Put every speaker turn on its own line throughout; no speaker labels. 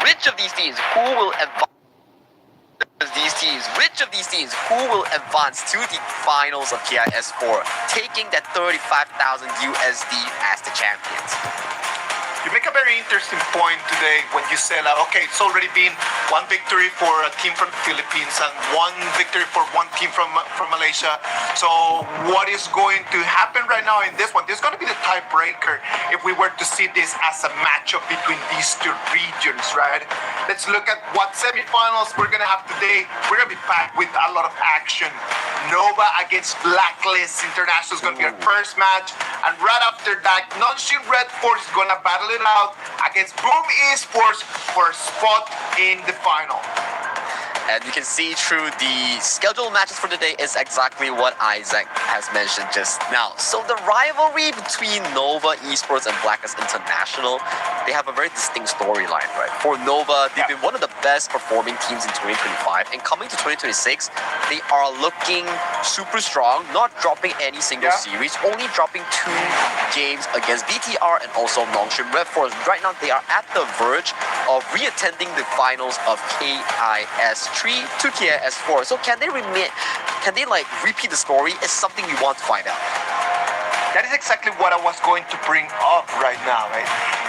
which of these teams who will advance who will advance to the finals of KIS4, taking that 35,000 USD as the champions.
You make a very interesting point today when you say that, okay, it's already been one victory for a team from the Philippines and one victory for one team from Malaysia. So what is going to happen right now in this one? This is going to be the tiebreaker if we were to see this as a matchup between these two regions, right? Let's look at what semifinals we're going to have today. We're going to be packed with a lot of action. Nova against Blacklist International is going to be our first match. And right after that, Nongshim Red Force is going to battle it out against Boom Esports for a spot in the final.
And you can see through the scheduled matches for today is exactly what Isaac has mentioned just now. So the rivalry between Nova Esports and Blacklist International, they have a very distinct storyline, right? For Nova, they've been one of the best performing teams in 2025, and coming to 2026, they are looking super strong, not dropping any single series, only dropping 2 games against BTR and also Nongshim Red Force. Right now, they are at the verge of re-attending the finals of KIS3 to KIS4. So can they repeat the story? Is something we want to find out.
That is exactly what I was going to bring up right now, right?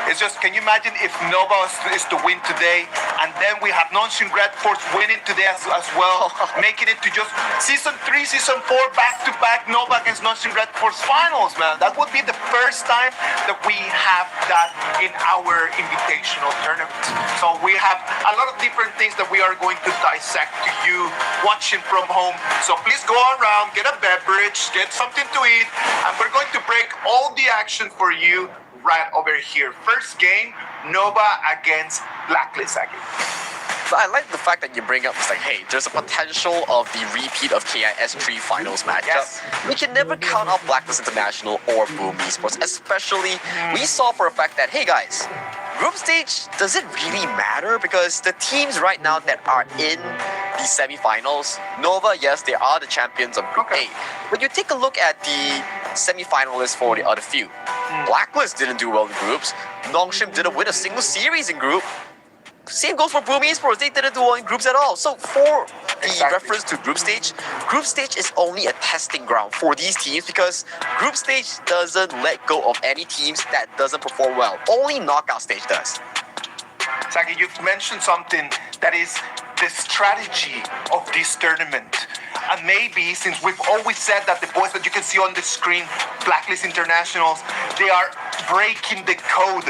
It's just, can you imagine if Nova is to win today, and then we have Nongshim Red Force winning today as well, making it to just Season 3, Season 4, back-to-back Nova against Nongshim Red Force finals, man. That would be the first time that we have that in our invitational tournament. So we have a lot of different things that we are going to dissect to you watching from home. So please go around, get a beverage, get something to eat, and we're going to break all the action for you right over here. First game, Nova against Blacklist again.
But I like the fact that you bring up, it's like, hey, there's a potential of the repeat of KIS3 finals matchup. We can never count out Blacklist International or Boom Esports, especially we saw for a fact that, hey guys, group stage, does it really matter? Because the teams right now that are in the semifinals, Nova, yes, they are the champions of Group A. But you take a look at the semifinalists for the other few. Blacklist didn't do well in groups. Nongshim didn't win a single series in group. Same goes for Boom Esports. They didn't do well in groups at all. So for the reference to group stage is only a testing ground for these teams because group stage doesn't let go of any teams that doesn't perform well. Only knockout stage does.
Saki, you've mentioned something that is the strategy of this tournament. And maybe, since we've always said that the boys that you can see on the screen, Blacklist Internationals, they are breaking the code.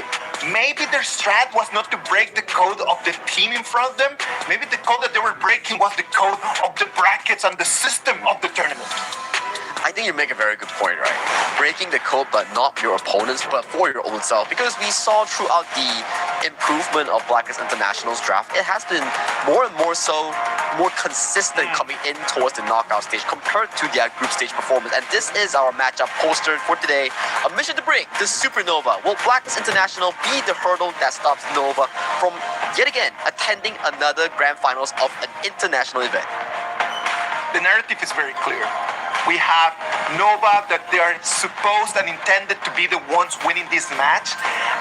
Maybe their strat was not to break the code of the team in front of them. Maybe the code that they were breaking was the code of the brackets and the system of the tournament.
I think you make a very good point, right? Breaking the code, but not your opponents, but for your own self. Because we saw throughout the improvement of Blacklist International's draft, it has been more and more so, more consistent coming in towards the knockout stage compared to their group stage performance. And this is our matchup poster for today. A mission to break the Supernova. Will Blacklist International be the hurdle that stops Nova from, yet again, attending another grand finals of an international event?
The narrative is very clear. We have Nova that they are supposed and intended to be the ones winning this match,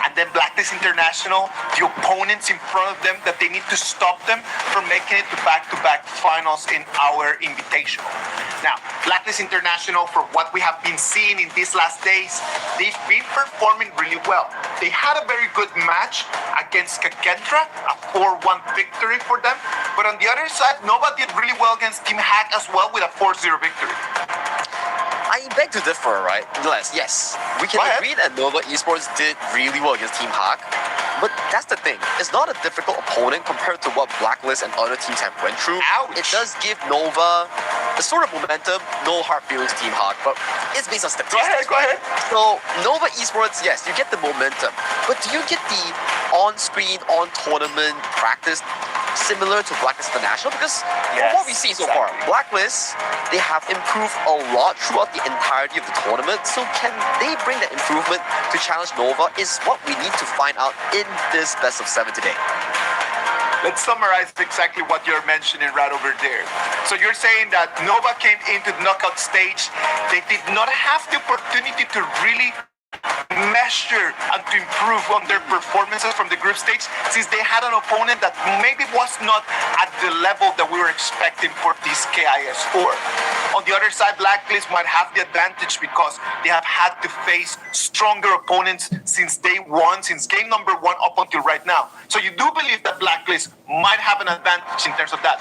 and then Blacklist International, the opponents in front of them, that they need to stop them from making it to back-to-back finals in our invitational. Now, Blacklist International, for what we have been seeing in these last days, they've been performing really well. They had a very good match against Kakentra, a 4-1 victory for them, but on the other side, Nova did really well against Team Hack as well with a 4-0 victory.
I beg to differ, right? Yes, we can agree that Nova Esports did really well against Team Hack, but that's the thing. It's not a difficult opponent compared to what Blacklist and other teams have went through. It does give Nova the sort of momentum, no hard feelings Team Hack, but it's based on statistics.
Go ahead.
So Nova Esports, yes, you get the momentum, but do you get the on-screen, on-tournament practice similar to Blacklist International? Because from what we see so far, Blacklist, they have improved a lot throughout the entirety of the tournament. So can they bring that improvement to challenge Nova is what we need to find out in this best of 7 today.
Let's summarize exactly what you're mentioning right over there. So you're saying that Nova came into the knockout stage. They did not have the opportunity to really measure and to improve on their performances from the group stage, since they had an opponent that maybe was not at the level that we were expecting for this KIS4. On the other side, Blacklist might have the advantage because they have had to face stronger opponents since day one, since game number one up until right now. So you do believe that Blacklist might have an advantage in terms of that?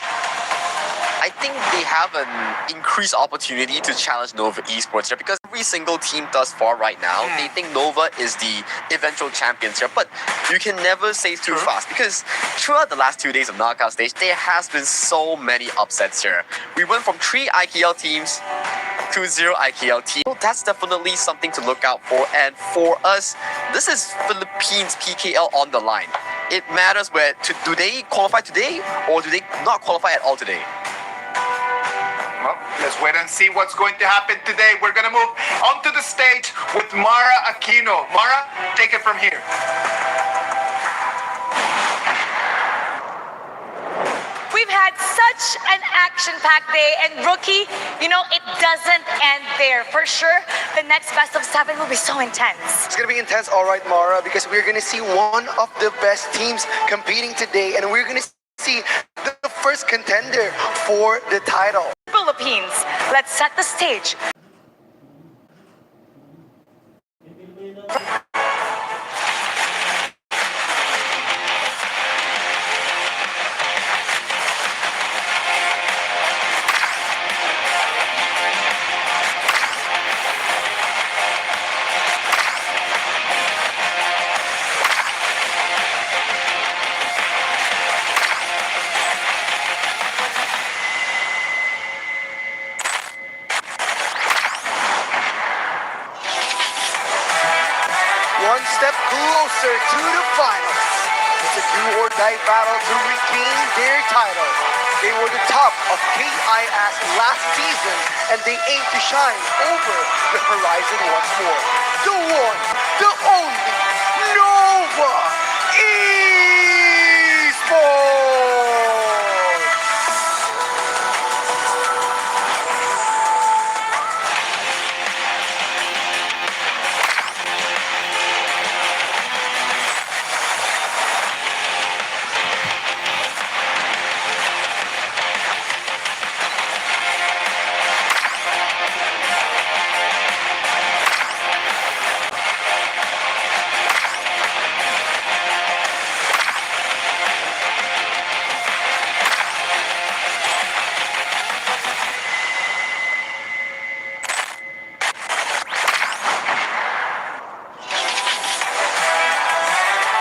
I think they have an increased opportunity to challenge Nova Esports here because every single team thus far right now, they think Nova is the eventual champions here. But you can never say too fast because throughout the last 2 days of knockout stage, there has been so many upsets here. We went from 3 IKL teams to 0 IKL team. So that's definitely something to look out for. And for us, this is Philippines PKL on the line. It matters where do they qualify today or do they not qualify at all today?
Well, let's wait and see what's going to happen today. We're going to move onto the stage with Mara Aquino. Mara, take it from here.
We've had such an action-packed day, and Rookie, you know, it doesn't end there. For sure, the next best of 7 will be so intense.
It's going to be intense, all right, Mara, because we're going to see one of the best teams competing today, and we're going to see the first contender for the title.
Philippines, let's set the stage.
One step closer to the finals. It's a do-or-die battle to regain their title. They were the top of KIS last season, and they aim to shine over the horizon once more. The one, the only, Nova Esports!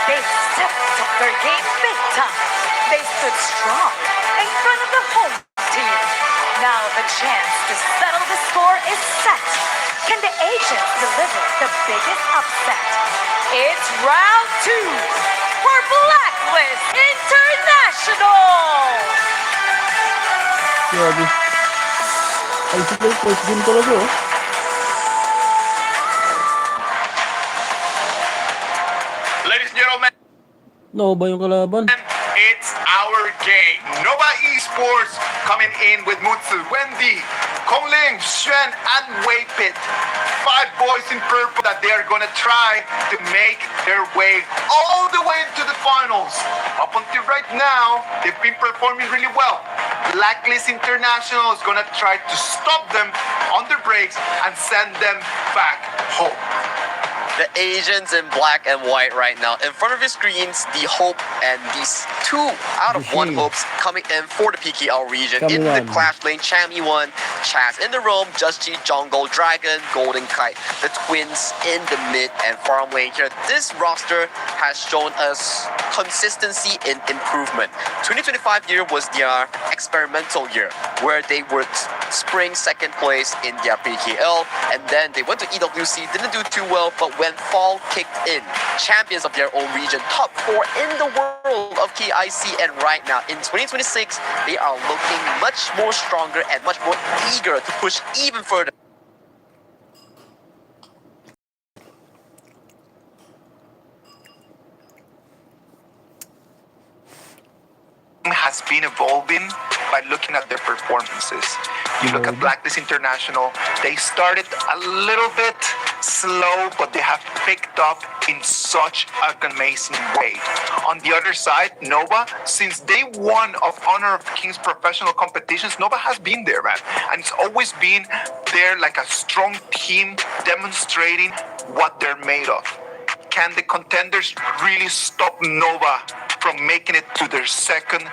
They stepped up their game big time. They stood strong in front of the home team. Now the chance to settle the score is set. Can the agents deliver the biggest upset? It's round 2 for Blacklist International.
Grabe. Ay, super first game talaga, oh.
Ladies and gentlemen,
Nova yung kalaban.
it's our game. Nova Esports coming in with Mutsu, Wendy, Kongling, Xuan, and Weipit. 5 boys in purple that they are going to try to make their way all the way into the finals. Up until right now, they've been performing really well. Blacklist International is going to try to stop them on their breaks and send them back home.
The Asians in black and white right now. In front of your screens, the Hope and these 2 out of 1 hopes coming in for the PKL region. In the
Kamiwan.
Clash lane, Chammy 1, Chaz in the roam, Just G, Jungle, Dragon, Golden Kite, the twins in the mid and farm lane here. This roster has shown us consistency in improvement. 2025 year was their experimental year where they would spring 2nd place in their PKL, and then they went to EWC, didn't do too well, but when fall kicked in, champions of their own region, top 4 in the world of KIC, and right now in 2026, they are looking much more stronger and much more eager to push even further.
Has been evolving by looking at their performances. You look at Blacklist International, they started a little bit slow, but they have picked up in such an amazing way. On the other side, Nova, since day one of Honor of Kings professional competitions, Nova has been there, man. And it's always been there like a strong team demonstrating what they're made of. Can the contenders really stop Nova from making it to their second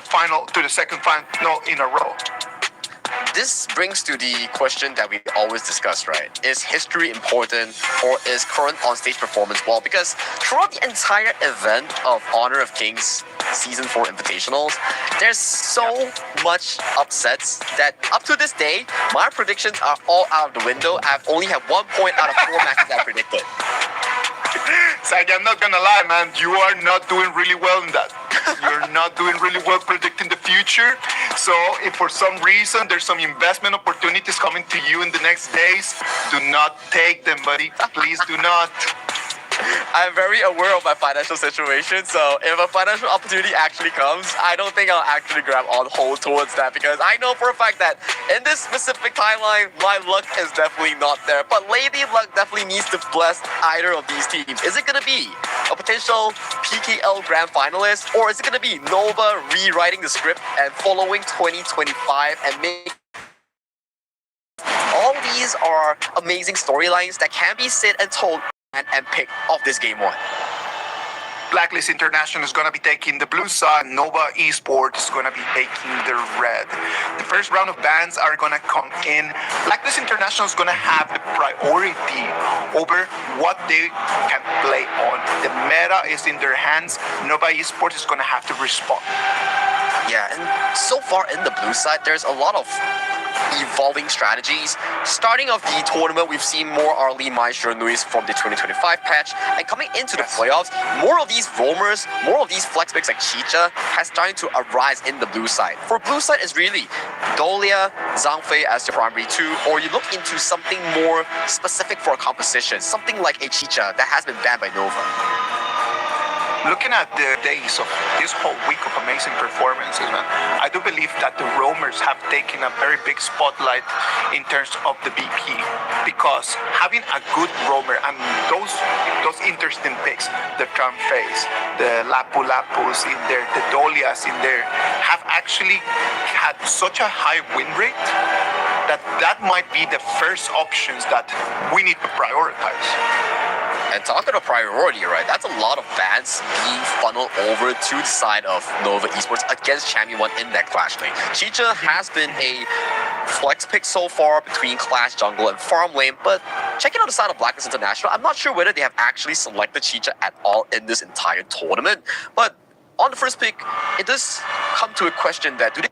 final in a row?
This brings to the question that we always discuss, right? Is history important or is current on-stage performance well? Because throughout the entire event of Honor of Kings Season 4 Invitationals, there's so much upsets that up to this day, my predictions are all out of the window. I've only had 1 point out of 4 matches I predicted.
Zach, I'm not gonna lie, man. You are not doing really well in that. You're not doing really well predicting the future. So if for some reason there's some investment opportunities coming to you in the next days, do not take them, buddy. Please do not.
I'm very aware of my financial situation, so if a financial opportunity actually comes, I don't think I'll actually grab on hold towards that because I know for a fact that in this specific timeline, my luck is definitely not there. But Lady Luck definitely needs to bless either of these teams. Is it going to be a potential PKL Grand Finalist, or is it going to be Nova rewriting the script and following 2025 and make all these are amazing storylines that can be said and told and pick of this game one?
Blacklist International is going to be taking the blue side. Nova Esports is going to be taking the red. The first round of bans are going to come in. Blacklist International is going to have the priority over what they can play on. The meta is in their hands. Nova Esports is going to have to respond.
Yeah, and so far in the blue side, there's a lot of evolving strategies. Starting off the tournament, we've seen more Arlene Maestro Nuis from the 2025 patch, and coming into the playoffs, more of these roamers, more of these flex picks like Chicha has started to arise in the blue side. For blue side, it's really Dolia, Zhang Fei as your primary two, or you look into something more specific for a composition, something like a Chicha that has been banned by Nova.
Looking at the days of this whole week of amazing performances, man, I do believe that the roamers have taken a very big spotlight in terms of the BP, because having a good roamer and those interesting picks, the Tramface, the Lapu Lapus in there, the Dolias in there, have actually had such a high win rate that might be the first options that we need to prioritize.
And talking of priority, right, that's a lot of bans being funneled over to the side of Nova Esports against Champion 1 in that Clash lane. Chicha has been a flex pick so far between Clash Jungle and Farm lane, but checking out the side of Blacklist International, I'm not sure whether they have actually selected Chicha at all in this entire tournament. But on the first pick, it does come to a question that do they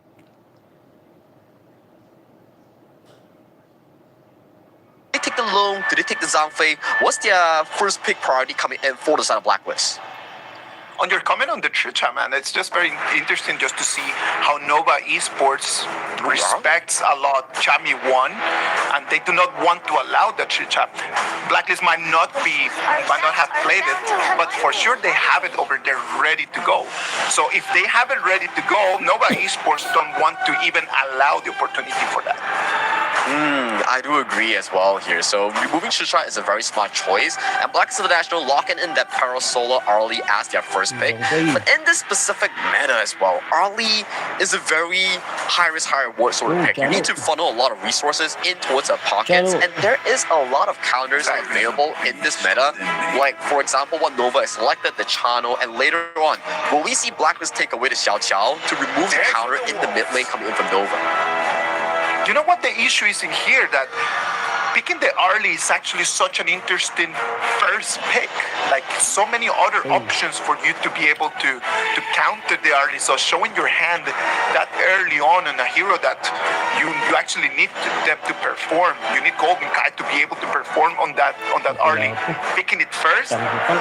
take the Long? Do they take the Zhang Fei? What's their first pick priority coming in for the side of Blacklist?
On your comment on the Chicha, man, it's just very interesting just to see how Nova Esports respects a lot Chami 1, and they do not want to allow the Chicha. Blacklist might not have played it, but for sure they have it over there ready to go. So if they have it ready to go, Nova Esports don't want to even allow the opportunity for that.
I do agree as well here. So removing Chicha is a very smart choice, and Blacklist International locking in that Parasola Arlie as their first pick. But in this specific meta as well, Arlie is a very high-risk, high-reward sort of pick. You need to funnel a lot of resources in towards her pockets, and there is a lot of counters available in this meta. Like, for example, what Nova has selected, the Chano, and later on, will we see Blacklist take away the Xiao Qiao to remove the counter in the mid lane coming in from Nova?
You know what the issue is in here? That picking the Arlie is actually such an interesting first pick. Like, so many other options for you to be able to counter the Arlie. So showing your hand that early on a hero that you actually need them to perform. You need Golden Kai to be able to perform on that Arlie. Picking it first,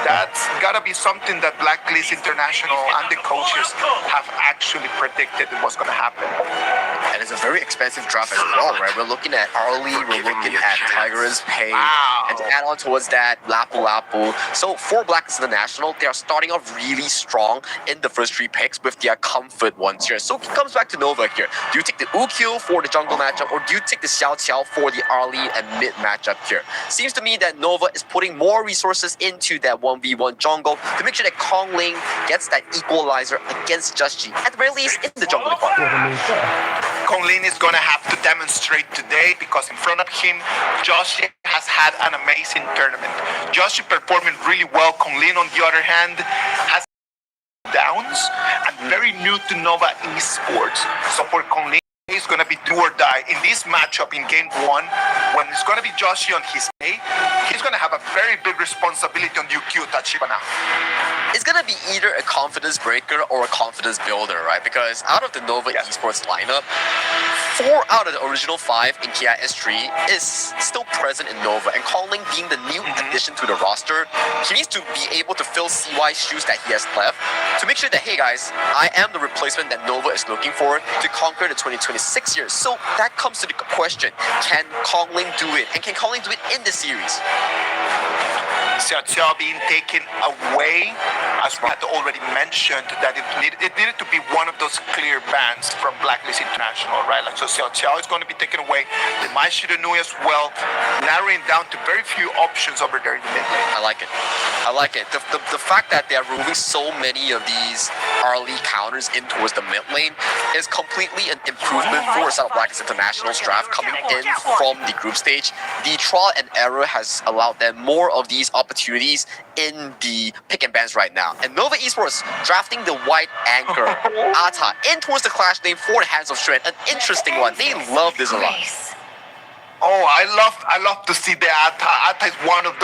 that's gotta be something that Blacklist International and the coaches have actually predicted was gonna happen.
And it's a very expensive draft as well, right? We're looking at Arlie, we're looking at Tiger's Pay,
Wow.
and to add on towards that, Lapu Lapu. So for Blacklist International, they are starting off really strong in the first 3 picks with their comfort ones here. So it comes back to Nova here. Do you take the Ukyo for the jungle matchup, or do you take the Xiao Qiao for the Arlie and mid matchup here? Seems to me that Nova is putting more resources into that 1v1 jungle to make sure that Kong Ling gets that equalizer against Just G, at the very least in the jungle department.
Kong Lin is going to have to demonstrate today because in front of him, Joshi has had an amazing tournament. Joshi performing really well. Kong Lin, on the other hand, has downs and very new to Nova esports. So for Kong Lin, it's going to be do or die. In this matchup in game 1, when it's going to be Joshi on his A, he's going to have a very big responsibility on Yukio Tachiba now.
It's gonna be either a confidence breaker or a confidence builder, right? Because out of the Nova esports lineup, 4 out of the original 5 in KIS3 is still present in Nova, and Kong Ling being the new addition to the roster, he needs to be able to fill CY's shoes that he has left to make sure that, hey guys, I am the replacement that Nova is looking for to conquer the 2026 years. So that comes to the question, can Kong Ling do it? And can Kong Ling do it in the series?
Xiao Qiao being taken away, as we had already mentioned, that it needed to be one of those clear bans from Blacklist International, right? Like, so Xiao Qiao is going to be taken away. The Mai Shiranui as well, narrowing down to very few options over there in the mid lane.
I like it. I like it. The fact that they are removing so many of these early counters in towards the mid lane is completely an improvement for South Blacklist International's draft coming in from the group stage. The trial and error has allowed them more of these opportunities in the pick and bans right now. And Nova Esports drafting the white anchor, Ata, in towards the clash lane for the Hands of Strength. An interesting one. They love this a lot.
Oh, I love to see the Ata. Ata is one of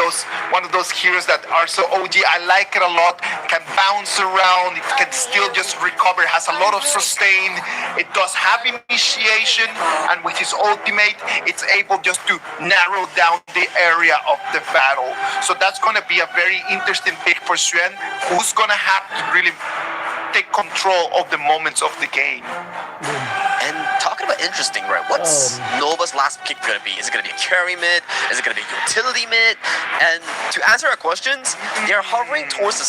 those heroes that are so OG. I like it a lot. Can bounce around. It can still just recover. Has a lot of sustain. It does have initiation, and with his ultimate, it's able just to narrow down the area of the battle. So that's going to be a very interesting pick for Suen, who's going to have to really take control of the moments of the game.
And talking about interesting, right? What's Nova's last pick gonna be? Is it gonna be a carry mid? Is it gonna be a utility mid? And to answer our questions, they're hovering towards the